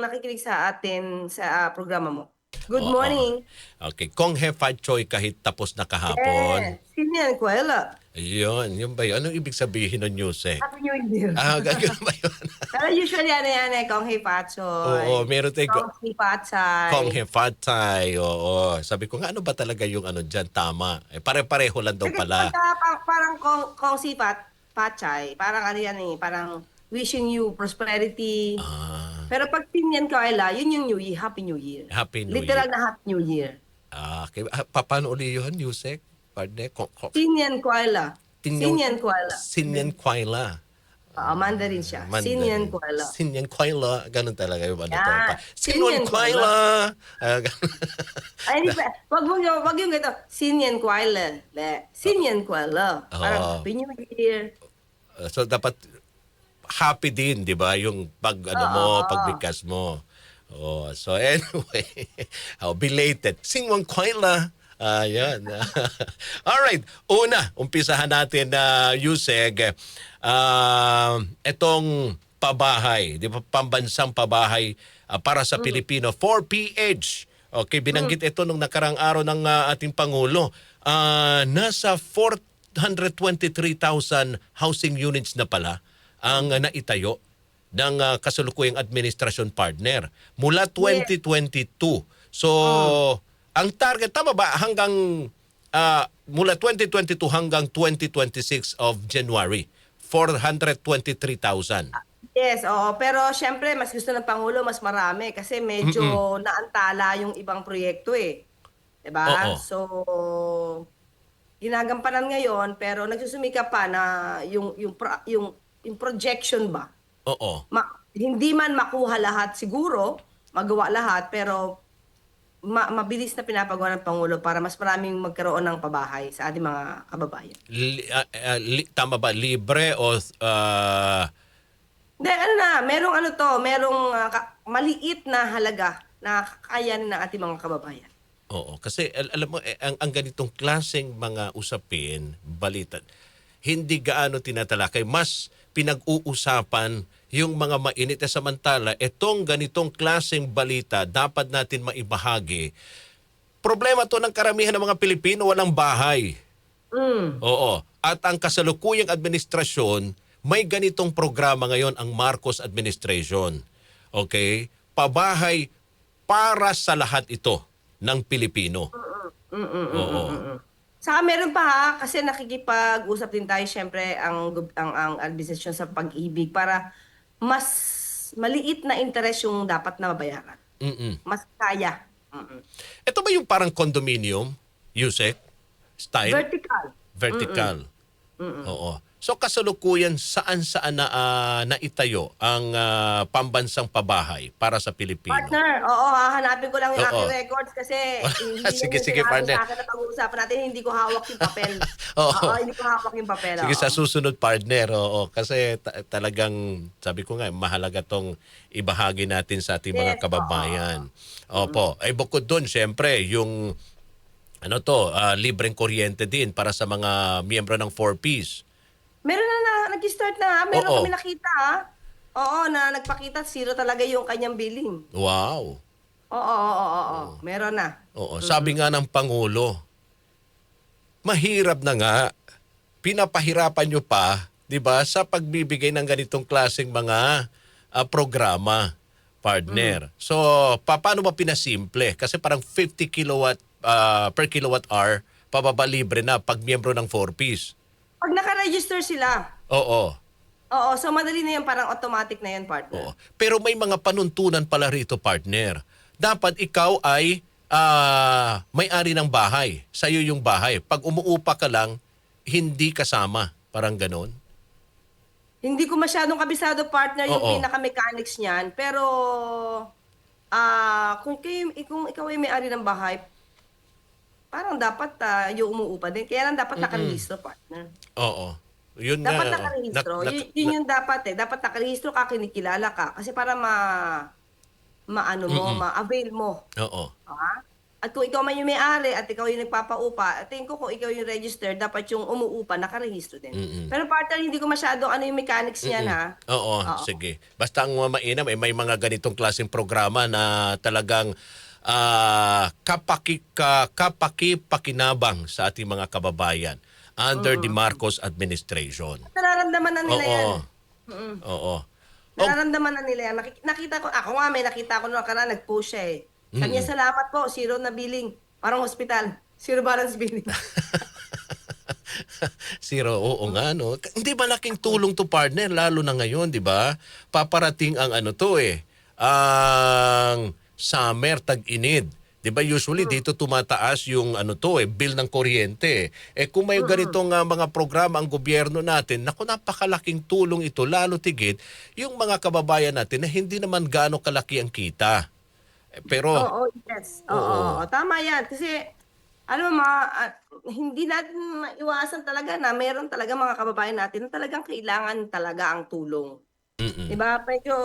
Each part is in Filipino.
nakikinig sa atin sa programa mo. Good Oo. morning. Okay. Kung He Fat Choi kahit tapos na kahapon. Yes. Sino yan, Kuwela? Yun ba yun? Anong ibig sabihin ng Yusek? Happy New Year. Gano'n ba yun? Pero usually ano yan Kong Hei Oo, Patsoy. meron tayong Kong Si Patsay. Kung He Fat Choi. Oo. Sabi ko nga, ano ba talaga yung ano dyan? Tama. Pare-pareho lang daw Kasi pala. pagka parang Kong Si Patsay, parang ano yan parang wishing you prosperity. Ah, Pero pag Sinyan Kuwela, yun yung New Year, Happy New Year. Happy New Year. Literal na Happy New Year. Okay. Paano uli yun, Yusek? Pardon? Sinyan Kuwela. Tinyong Sinyan Kuwela. Sinyan Kwaila. Mandarin siya. Sinyan Mandarin. Kuwela. Sinyan Kwaila. Ganun talaga yung ano to. Yan. Sinyan Sinyan Kwaila. Kwaila. Ay, hindi pa. Wag yung ito. Sinyan Kuwela. Sinyan Kuwela. Parang Oo. Happy New Year. So dapat happy din, 'di ba? Yung pag ano mo, Oo. pagbigkas mo. Oh, so anyway, belated. Singwang Kwaila. Yan. Alright. Una, umpisahan natin na Yuseg. Itong pabahay, di ba? Pambansang pabahay para sa Pilipino. 4PH. Okay, binanggit ito nung nakarang araw ng ating Pangulo. Nasa 423,000 housing units na pala ang naitayo ng kasalukuyang administrasyon partner mula 2022. So, ang target, tama ba, hanggang mula 2022 hanggang 2026 of January, 423,000. Yes, oo. Pero syempre, mas gusto ng Pangulo, mas marami. Kasi medyo naantala yung ibang proyekto eh. Oo. Diba? So, ginagampanan ngayon, pero nagsusumika pa na yung projection ba? Oo. Hindi man makuha lahat siguro, magawa lahat, pero mabilis na pinapagawa ng Pangulo para mas maraming magkaroon ng pabahay sa ating mga kababayan. Tama ba, libre o Hindi, merong maliit na halaga na kakayanin ng ating mga kababayan. oo, kasi alam mo, ang ganitong klaseng mga usapin, balita, hindi gaano tinatalakay. Mas pinag-uusapan yung mga mainit na samantala, itong ganitong klaseng balita dapat natin maibahagi. Problema to ng karamihan ng mga Pilipino, walang bahay. Mm. Oo. At ang kasalukuyang administrasyon, may ganitong programa ngayon ang Marcos Administration. Okay? Pabahay para sa lahat ito ng Pilipino. Oo. Saka meron pa ha, kasi nakikipag-usap din tayo syempre ang administrasyon sa pag-ibig para mas maliit na interest yung dapat na mabayaran. Mm-mm. Mas kaya. Mm-mm. Ito ba yung parang condominium, Yusek? Style? Vertical. Vertical. Oo. So kasalukuyan saan-saan na naitayo ang pambansang pabahay para sa Pilipino? Partner, oo, hahanapin ko lang yung Oo. aking records kasi hindi Sige, yung sige, sinabi partner. sa akin na pag-uusapan natin, hindi ko hawak yung papel. Oo. Oo, hindi ko hawak yung papel. Sige, Oo. sa susunod partner, oo. Kasi talagang, sabi ko nga, mahalaga tong ibahagi natin sa ating mga Yes, kababayan. Opo. Ay bukod doon, syempre, yung libreng kuryente din para sa mga miyembro ng 4Ps. Meron na nag-start na. Meron Oo. kami nakita ha. Oo, na nagpakita zero talaga yung kanyang billing. Wow. Oo. Meron na. Oo. Sabi nga ng Pangulo, mahirap na nga. Pinapahirapan nyo pa, di ba, sa pagbibigay ng ganitong klaseng mga programa, partner. So, paano ba pinasimple? Kasi parang 50 kilowatt per kilowatt hour, pababa libre na pag miyembro ng 4Ps. Pag naka-register sila, Oo. oo, so madali na yan, parang automatic na yan, partner. Oo. Pero may mga panuntunan pala rito, partner. Dapat ikaw ay may-ari ng bahay. Sa'yo yung bahay. Pag umuupa ka lang, hindi kasama. Parang ganon. Hindi ko masyadong kabisado, partner, yung Oo. pinaka-mechanics niyan. Pero, kung ikaw ay may-ari ng bahay, parang dapat yung umuupa din. Kaya lang dapat nakarehistro, partner. Oo. Yun nga. Dapat oo. nakarehistro. Yun yung dapat eh. Dapat nakarehistro ka, kinikilala ka. Kasi para ma-avail mo. Oo. Ha? At kung ikaw man yung may-ari at ikaw yung nagpapaupa, at tingin ko kung ikaw yung register, dapat yung umuupa nakarehistro din. Mm. Pero partner, hindi ko masyado ano yung mechanics niyan Mm. ha. Oo, Oo. sige. Basta ang mainam, may mga ganitong klaseng programa na talagang kapaki-pakinabang sa ating mga kababayan under the Marcos administration. Nararamdaman na nila yan. Oo. Mm. Oo. Oh, Nararamdaman na nila yan. Nakita ko, ako nga may nakita ko nung nakaraan, nag-post siya eh. Sabi niya, salamat po, zero na billing. Parang hospital, zero balance billing. zero, oo nga, no? Hindi malaking tulong to, partner, lalo na ngayon, di ba? Paparating ang ano to ang summer, tag-inid. Di ba usually dito tumataas yung ano to bill ng kuryente. Kung may ganitong mga programa ang gobyerno natin, naku, napakalaking tulong ito, lalo tigit yung mga kababayan natin na hindi naman gaano kalaki ang kita. Pero, Oo, yes. Oo, oo. Tama yan. Kasi, ano, hindi natin maiwasan talaga na meron talaga mga kababayan natin na talagang kailangan talaga ang tulong. Diba? Medyo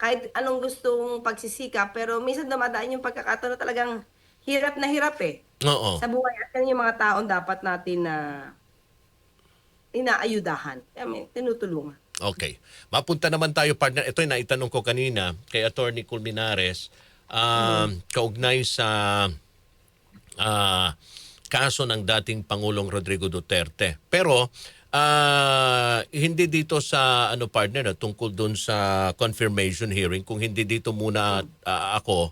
kahit anong gustong pagsisikap, pero minsan dumadaan yung pagkakataon na talagang hirap na hirap oo. sa buhay. At yan yung mga taong dapat natin na inaayudahan. Kaya tinutulungan. Okay. Mapunta naman tayo, partner. Ito yung naitanong ko kanina kay Attorney Colmenares, kaugnay sa kaso ng dating Pangulong Rodrigo Duterte. Pero hindi dito sa partner tungkol doon sa confirmation hearing, kung hindi dito muna ako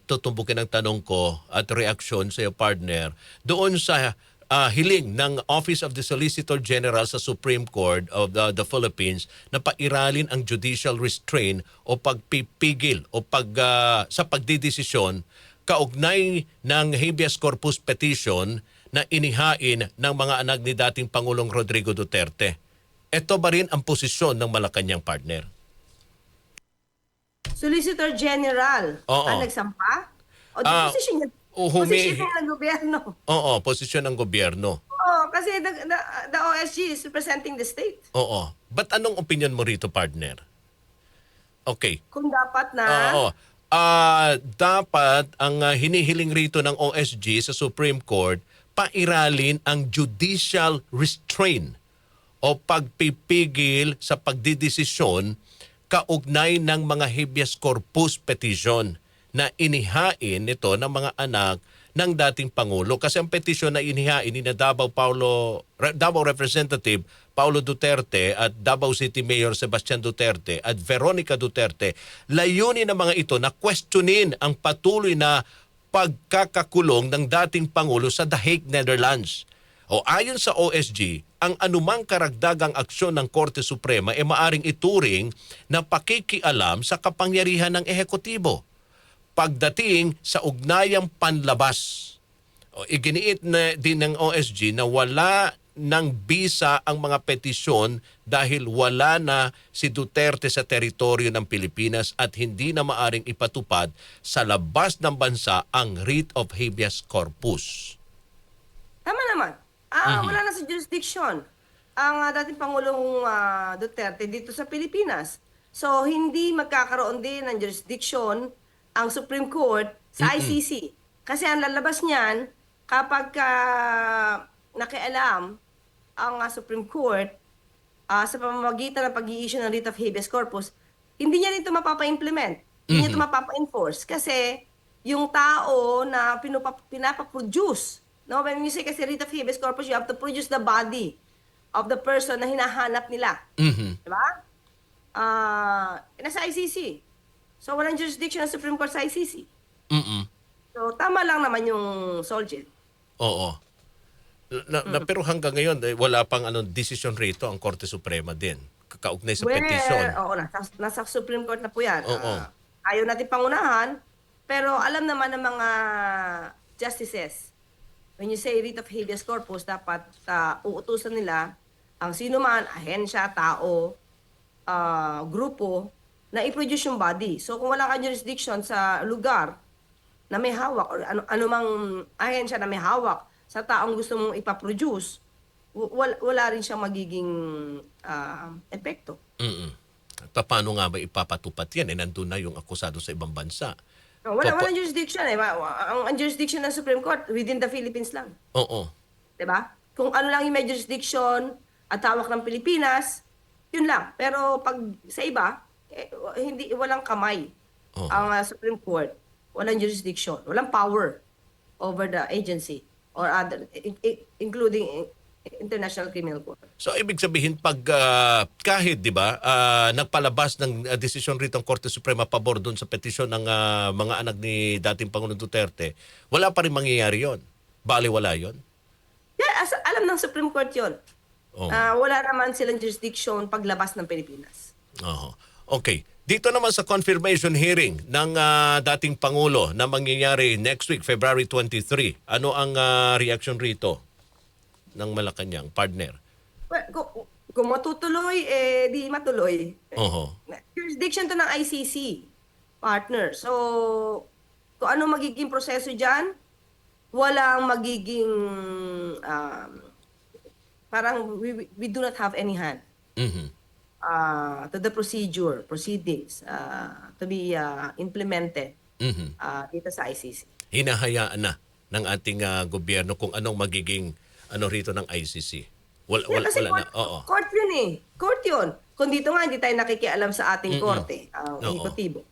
tutumbukin ang tanong ko at reaksyon sa iyo, partner, doon sa hiling ng Office of the Solicitor General sa Supreme Court of the Philippines na pairalin ang judicial restraint o pagpipigil o sa pagdidesisyon kaugnay ng habeas corpus petition na inihain ng mga anak ni dating Pangulong Rodrigo Duterte. Ito ba rin ang posisyon ng Malacanang, partner? Solicitor General Oo. ang nagsampa? O di Ah, posisyon niya? humi- Posisyon ng gobyerno. Oo, posisyon ng gobyerno. Oo, kasi the OSG is representing the state. Oo. Ba't anong opinion mo rito, partner? Okay. Kung dapat na, Oo. Dapat ang hinihiling rito ng OSG sa Supreme Court, pairalin ang judicial restraint o pagpipigil sa pagdidesisyon kaugnay ng mga habeas corpus petition na inihain nito ng mga anak ng dating Pangulo. Kasi ang petisyon na inihain ni Davao Representative Paulo Duterte at Davao City Mayor Sebastian Duterte at Veronica Duterte, layunin ng mga ito na questionin ang patuloy na pagkakakulong ng dating Pangulo sa The Hague, Netherlands. O ayon sa OSG, ang anumang karagdagang aksyon ng Korte Suprema ay maaring ituring na pakikialam sa kapangyarihan ng ehekutibo pagdating sa ugnayang panlabas. Iginiit na din ng OSG na wala ng bisa ang mga petisyon dahil wala na si Duterte sa teritoryo ng Pilipinas at hindi na maaring ipatupad sa labas ng bansa ang writ of habeas corpus. tama naman. Wala na sa jurisdiction ang dating Pangulong Duterte dito sa Pilipinas. So, hindi magkakaroon din ng jurisdiction ang Supreme Court sa ICC. Kasi ang lalabas niyan, kapag nakialam ang Supreme Court sa pamamagitan ng pag-i-issue ng writ of habeas corpus, hindi niya rin ito mapapa-implement. Hindi niya ito mapapa-enforce. Kasi yung tao na pinapaproduce, no? When you say kasi writ of habeas corpus, you have to produce the body of the person na hinahanap nila. Diba? Nasa ICC. So, walang jurisdiction ng Supreme Court sa ICC. So, tama lang naman yung Solid. Oo. Pero hanggang ngayon, wala pang decision rito ang Korte Suprema din. Kakaugnay sa petisyon. Oo, nasa Supreme Court na po yan. Oo. Ayaw natin pangunahan, pero alam naman ng mga justices, when you say writ of habeas corpus, dapat uutusan nila ang sino man, ahensya, tao, grupo, na i-produce yung body. So kung wala kang jurisdiction sa lugar na may hawak or anumang ahensya na may hawak sa taong gusto mong ipaproduce, wala rin siyang magiging epekto. Paano nga ba ipapatupad yan? Nandun na yung akusado sa ibang bansa. No, walang jurisdiction eh. Ang jurisdiction ng Supreme Court within the Philippines lang. Oo. 'Di ba? Kung ano lang yung may jurisdiction at hawak ng Pilipinas, yun lang. Pero pag sa iba, hindi walang kamay Oo. ang Supreme Court. Walang jurisdiction, walang power over the agency or other including International Criminal Court. So ibig sabihin pag kahit 'di ba nagpalabas ng desisyon rito ang Korte Suprema pabor doon sa petisyon ng mga anak ni dating Pangulong Duterte, wala pa rin mangyayari 'yon. Baliwala 'yon. Yeah, alam ng Supreme Court 'yon. Oh. Wala naman silang jurisdiction paglabas ng Pilipinas. Oo. Okay. Dito naman sa confirmation hearing ng dating Pangulo na mangyayari next week, February 23, ano ang reaction rito ng Malacanang partner? Well, kung matutuloy, di matuloy. Oho. Jurisdiction to ng ICC, partner. So, kung ano magiging proseso dyan, walang magiging, parang we do not have any hand Mhm. to the proceedings to be implemented Mhm. dito sa ICC. Hinahayaan na ng ating gobyerno kung anong magiging rito ng ICC. Yeah, kasi Wala na. Oo. court yun eh. Court yun. Kung dito nga hindi tayo nakikialam sa ating Mm-mm. korte, ang Oo. ehekutibo.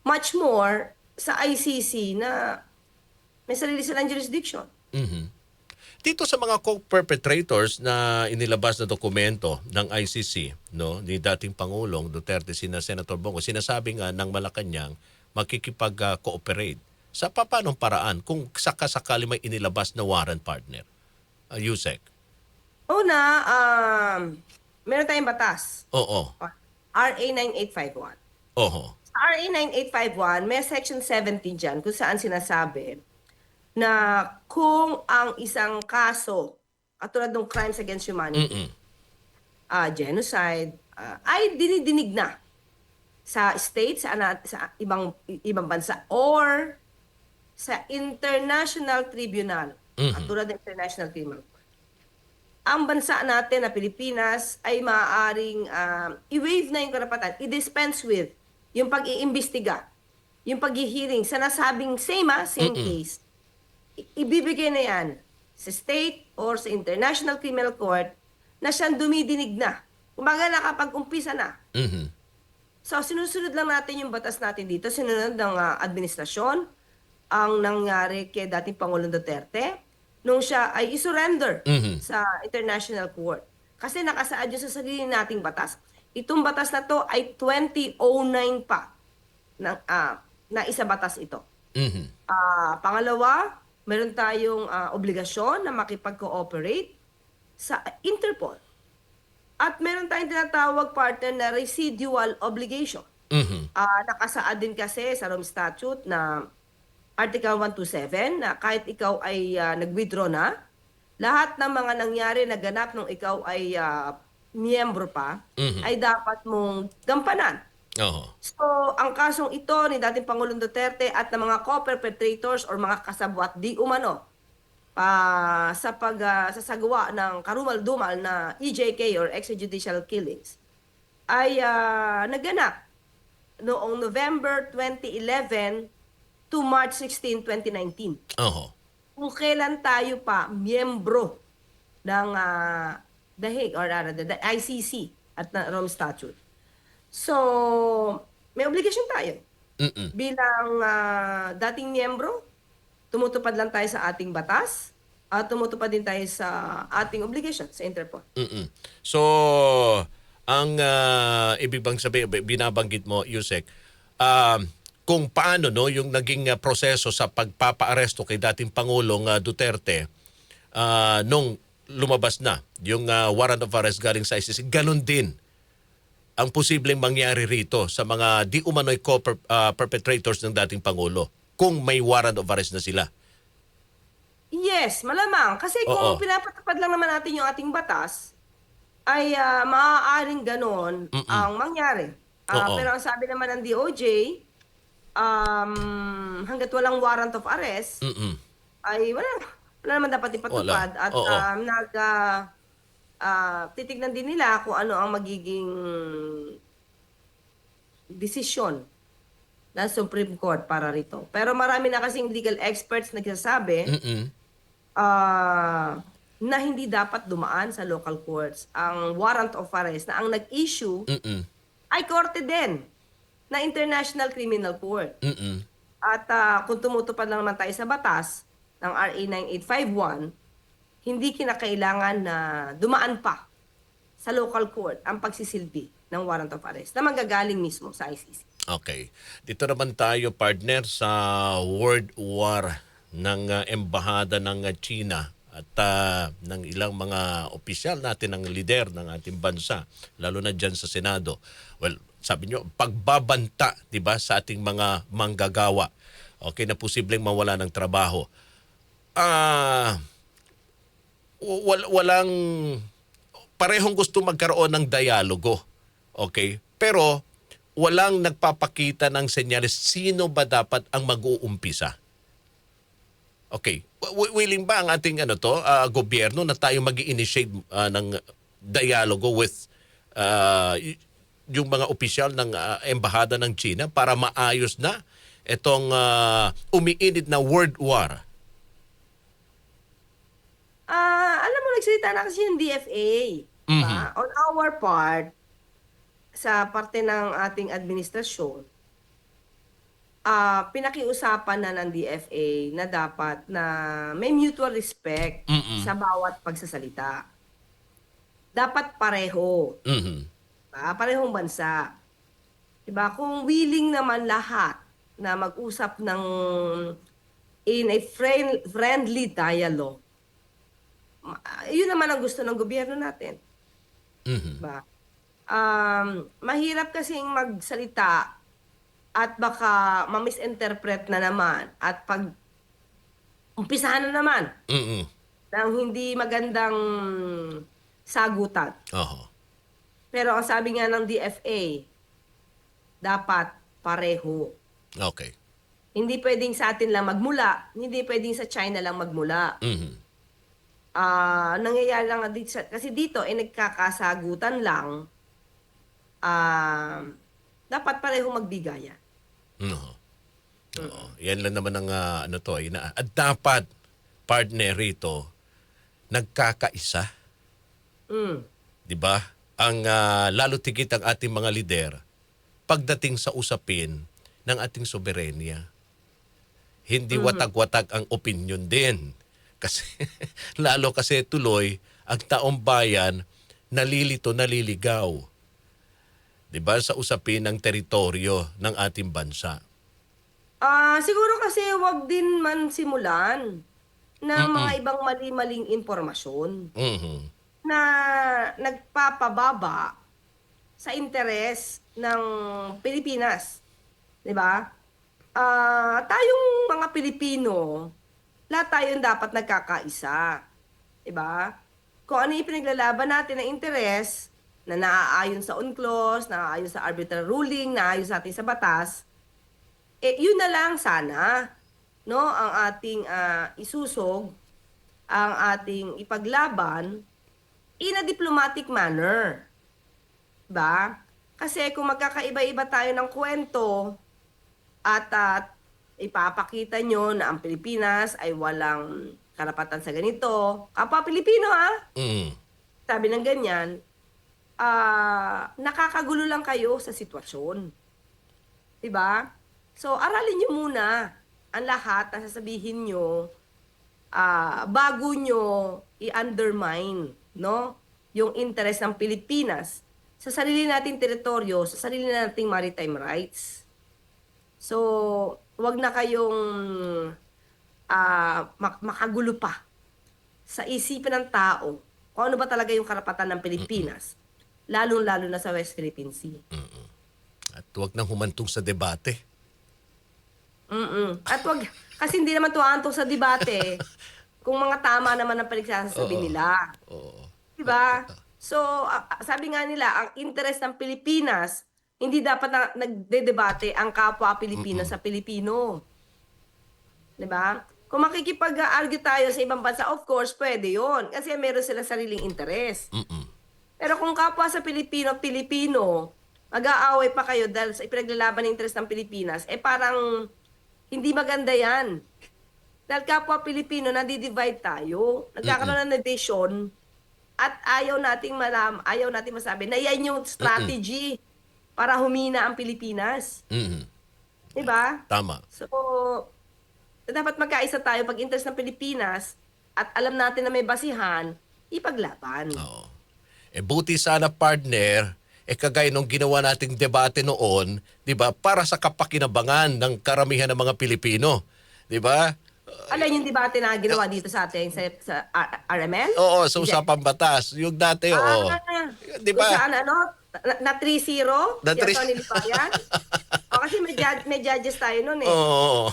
Much more sa ICC na may sarili silang jurisdiction. Mhm. Dito sa mga co-perpetrators na inilabas na dokumento ng ICC, no, ni dating Pangulong Duterte, sina Senator Bongo, sinasabi nga ng Malacanang makikipag-cooperate. Sa paanong paraan kung sakasakali may inilabas na warrant partner? Yusek. Una, meron tayong batas. Oo. RA 9851. Oho. Sa RA 9851, may section 17 dyan kung saan sinasabi na kung ang isang kaso, katulad ng crimes against humanity, Mm-mm. Genocide, ay dinidinig na sa state, sa ibang bansa, or sa international tribunal, katulad ng International Criminal Court. Ang bansa natin na Pilipinas ay maaaring i-waive na yung karapatan, i-dispense with yung pag-iimbestiga, yung pag-hearing sa nasabing same case. Ibibigay na yan sa state or sa International Criminal Court na siyang dumidinig na. Kumbaga nakapag-umpisa na. Mhm. So, sinusunod lang natin yung batas natin dito. Sinunod ng administrasyon ang nangyari kay dating Pangulong Duterte nung siya ay isurrender Mhm. sa International Court. Kasi nakasaad yun sa sarili nating batas. Itong batas na to ay 2009 pa na isa batas ito. Mhm. Pangalawa, meron tayong obligasyon na makipag-cooperate sa Interpol. At meron tayong tinatawag partner na residual obligation. Mhm. Nakasaad din kasi sa Rome Statute na Article 127 na kahit ikaw ay nag-withdraw na, lahat ng mga nangyari na ganap nung ikaw ay miyembro pa, ay dapat mong gampanan. Oho. So, ang kasong ito ni dating Pangulong Duterte at ng mga co-perpetrators or mga kasabwat di umano sa pagsasagawa ng karumal-dumal na EJK or extrajudicial killings ay naganap noong November 2011 to March 16, 2019. Oho. Kung kailan tayo pa miyembro ng The Hague or the ICC at na Rome Statute. So, may obligasyon tayo. Mm-mm. Bilang dating miyembro, tumutupad lang tayo sa ating batas at tumutupad din tayo sa ating obligation sa Interpol. Mm-mm. So, ang ibig bang sabihin, binabanggit mo, Yusek, kung paano yung naging proseso sa pagpapaaresto kay dating Pangulong Duterte nung lumabas na yung warrant of arrest galing sa ICC, ganun din ang posibleng mangyari rito sa mga di umano'y perpetrators ng dating Pangulo kung may warrant of arrest na sila. Yes, malamang. Kasi kung Oo. pinapatupad lang naman natin yung ating batas, ay maaaring ganon ang mangyari. Oo. Pero ang sabi naman ng DOJ, hanggat walang warrant of arrest, Mm-mm. ay wala naman dapat ipatupad. Wala. At Oo. titignan din nila kung ano ang magiging desisyon ng Supreme Court para rito. Pero marami na kasing legal experts nagsasabi Mm-mm. na hindi dapat dumaan sa local courts. Ang warrant of arrest na ang nag-issue Mm-mm. ay korte din na International Criminal Court. Mm-mm. At kung tumutupad lang naman tayo sa batas ng RA 9851, hindi kinakailangan na dumaan pa sa local court ang pagsisilbi ng warrant of arrest na manggagaling mismo sa ICC. Okay. Dito naman tayo, partner, sa world war ng embahada ng China at ng ilang mga opisyal natin, ng lider ng ating bansa, lalo na dyan sa Senado. Well, sabi nyo, pagbabanta, di ba, sa ating mga manggagawa. Okay, na posibleng mawala ng trabaho. Walang, parehong gusto magkaroon ng dialogo. Okay? Pero, walang nagpapakita ng senyales sino ba dapat ang mag-uumpisa. Okay. Willing ba ang ating gobyerno na tayo mag-initiate ng dialogo with yung mga opisyal ng embahada ng China para maayos na itong umiinit na world war? Alam mo, nagsalita na kasi yung DFA. Diba? On our part, sa parte ng ating administrasyon, pinakiusapan na ng DFA na dapat na may mutual respect sa bawat pagsasalita. Dapat pareho. Parehong bansa. Diba? Kung willing naman lahat na mag-usap ng in a friendly dialogue, yun naman ang gusto ng gobyerno natin. Diba? Mahirap kasing magsalita at baka ma-misinterpret na naman at pag umpisahan na naman ng hindi magandang sagutan. Pero ang sabi nga ng DFA, dapat pareho. Okay. Hindi pwedeng sa atin lang magmula, hindi pwedeng sa China lang magmula. Nangyayari lang dito, kasi dito ay nagkakasagutan lang, dapat pareho magbigayan. Yan lang naman ang at dapat partner rito nagkakaisa. 'Di ba? Ang lalo tigit ang ating mga lider pagdating sa usapin ng ating soberenya. Hindi watag-watag ang opinion din. Kasi lalo kasi tuloy ang taong bayan nalilito, naliligaw. 'Di ba, sa usapin ng teritoryo ng ating bansa. Siguro kasi wag din man simulan ng mga ibang mali-maling impormasyon na nagpapababa sa interes ng Pilipinas. 'Di ba? Tayong mga Pilipino, lahat tayong dapat nagkakaisa. 'Di ba? Kung ano yung pinaglalaban natin na interes na naaayon sa UNCLOS, naaayon sa arbitral ruling, naaayon sa ating sa batas, yun na lang sana, no, ang ating isusog, ang ating ipaglaban in a diplomatic manner. Ba? Kasi kung magkakaiba-iba tayo ng kwento at ipapakita nyo na ang Pilipinas ay walang karapatan sa ganito, kapwa Pilipino sabi ng ganyan, nakakagulo lang kayo sa sitwasyon. Diba? So, aralin nyo muna ang lahat na sasabihin nyo bago nyo i-undermine, no, yung interest ng Pilipinas sa sarili nating teritoryo, sa sarili nating maritime rights. So, wag na kayong makagulo pa sa isipan ng tao kung ano ba talaga yung karapatan ng Pilipinas, lalong-lalo na sa West Philippine Sea. At wag nang humantong sa debate. At wag, kasi hindi naman tuwantong sa debate kung mga tama naman ang pinagsasabi nila. Diba? So, sabi nga nila, ang interest ng Pilipinas, hindi dapat na nagdedebate ang kapwa Pilipino sa Pilipino. Diba? Kung makikipag-argue tayo sa ibang bansa, of course, pwede yon. Kasi meron sila sariling interest. Pero kung kapwa sa Pilipino, mag-aaway pa kayo dahil sa ipinaglalaban ng interes ng Pilipinas, parang hindi maganda yan. Dahil kapwa Pilipino, nadi-divide tayo. Nagkakaroon ng division at ayaw nating masabi na yan yung strategy para humina ang Pilipinas. Mhm. Diba? Tama. So, dapat magkaisa tayo pag interest ng Pilipinas at alam natin na may basihan, ipaglaban. Oo. Buti sana, partner, kagaya nung ginawa nating debate noon, 'di ba? Para sa kapakinabangan ng karamihan ng mga Pilipino, 'di ba? Alam yung debate na ginawa dito sa atin sa RMN? Oo, sa usapang batas. Yung dati, oo. 'Di Kung ba? saan na 3-0? Na Si 3 Atty. Lipayan? Kasi may judges tayo nun eh. Oo.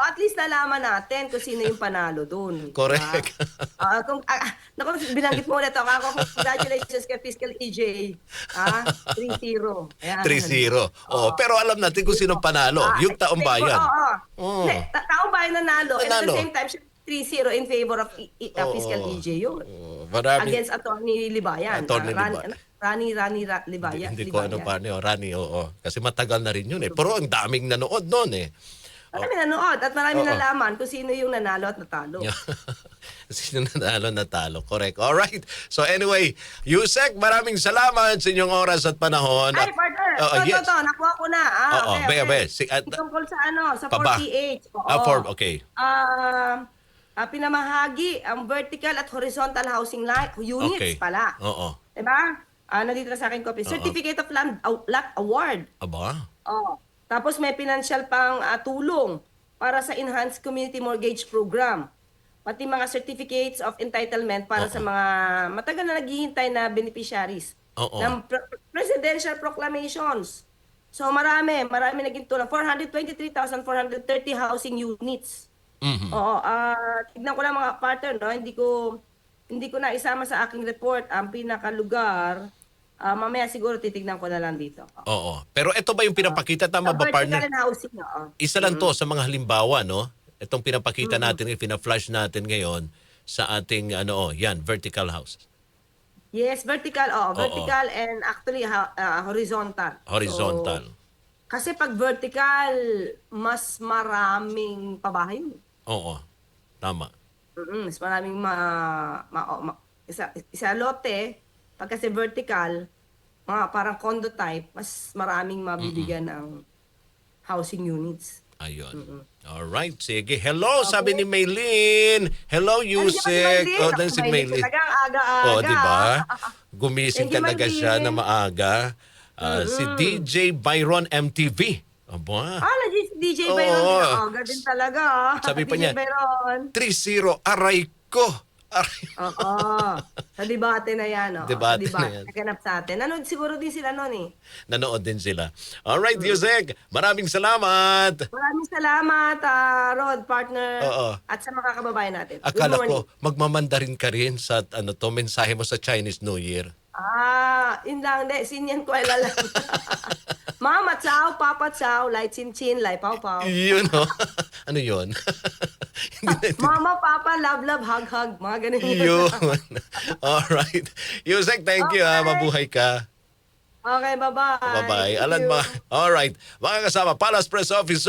At least nalaman natin kung sino yung panalo dun. Correct. Naku, binanggit mo ulit ako. Congratulations kay Fiscal EJ. 3-0. Ayan. 3-0. Oo, pero alam natin kung sino panalo. Yung taong bayan. Oo. Taong bayan nanalo. And at Nanalo. the same time, 3-0 in favor of Fiscal Oo. EJ yun. Marami. Against Atty. Libayan. Atty. Libayan. Rani Libayan. Hindi ko ano pa niyo, Rani, oo. Kasi matagal na rin yun eh. Pero ang daming nanood noon eh. Marami nanood at marami Oo. nalaman kung sino yung nanalo at natalo. Sino natalo? Correct. Alright. So anyway, Yusek, maraming salamat sa inyong oras at panahon. Ay, partner. Yes. Nakuha ko na. Oo, be. Tungkol sa sa Paba. 4PH. Oo. Okay. Pinamahagi ang vertical at horizontal housing units Okay. pala. Oo. Diba? Nandito na sa akin copy. Certificate of Land Lot Award. Aba. Oh. Tapos may financial pang tulong para sa Enhanced Community Mortgage Program. Pati mga certificates of entitlement para sa mga matagal na naghihintay na beneficiaries Oo. ng presidential proclamations. So marami naging tulong. 423,430 housing units. Mhm. Oo, tignan ko lang mga partner, no? Hindi ko na isama sa aking report ang pinakalugar. Mamaya siguro titignan ko na lang dito. Oo. Pero ito ba yung pinapakita? Tama ba, partner? Vertical and housing, oo. Isa lang to sa mga halimbawa, no? Itong pinapakita natin, pina-flash natin ngayon sa ating, yan, vertical house. Yes, vertical, vertical and actually horizontal. Horizontal. So, kasi pag vertical, mas maraming pabahay. Oo. Tama. Mas maraming isa lote, pag kasi vertical, mga parang condo type, mas maraming mabibigyan ng housing units. Ayun. Alright, sige. Hello, sabi ni Maylin. Hello, Yusek. Dan si Maylin. Talagang aga-aga. Di ba? Gumising Thank you, talaga siya na Maylin. maaga. Si DJ Byron MTV. Aba. Si DJ Byron. Oo. Aga din talaga. Sabi pa DJ niya, Byron. 3-0, aray ko. Aray. Oo. Sa debate na yan. Debate Sa na yan. Naganap sa atin. Nanood siguro din sila noon eh. Nanood din sila. Alright, Yusek. Maraming salamat. Maraming salamat, Rod, partner. Oo. At sa mga kababayan natin. Good Akala morning. ko, magmamandarin ka rin sa mensahe mo sa Chinese New Year. Yun lang. Sinyan ko ay lalang. Mama Chow, Papa Chow, Lai Chin Chin, Lai Pao Pao. Yun, no? Ano yun? Hindi na- Mama, Papa, love, love, hug, hug. Mga ganun Yun. Alright. Yusek, thank you. Okay. Mabuhay ka. Okay, bye-bye. Bye-bye. Thank Alan you. ba? Alright. Mga kasama, Palace Press Officer.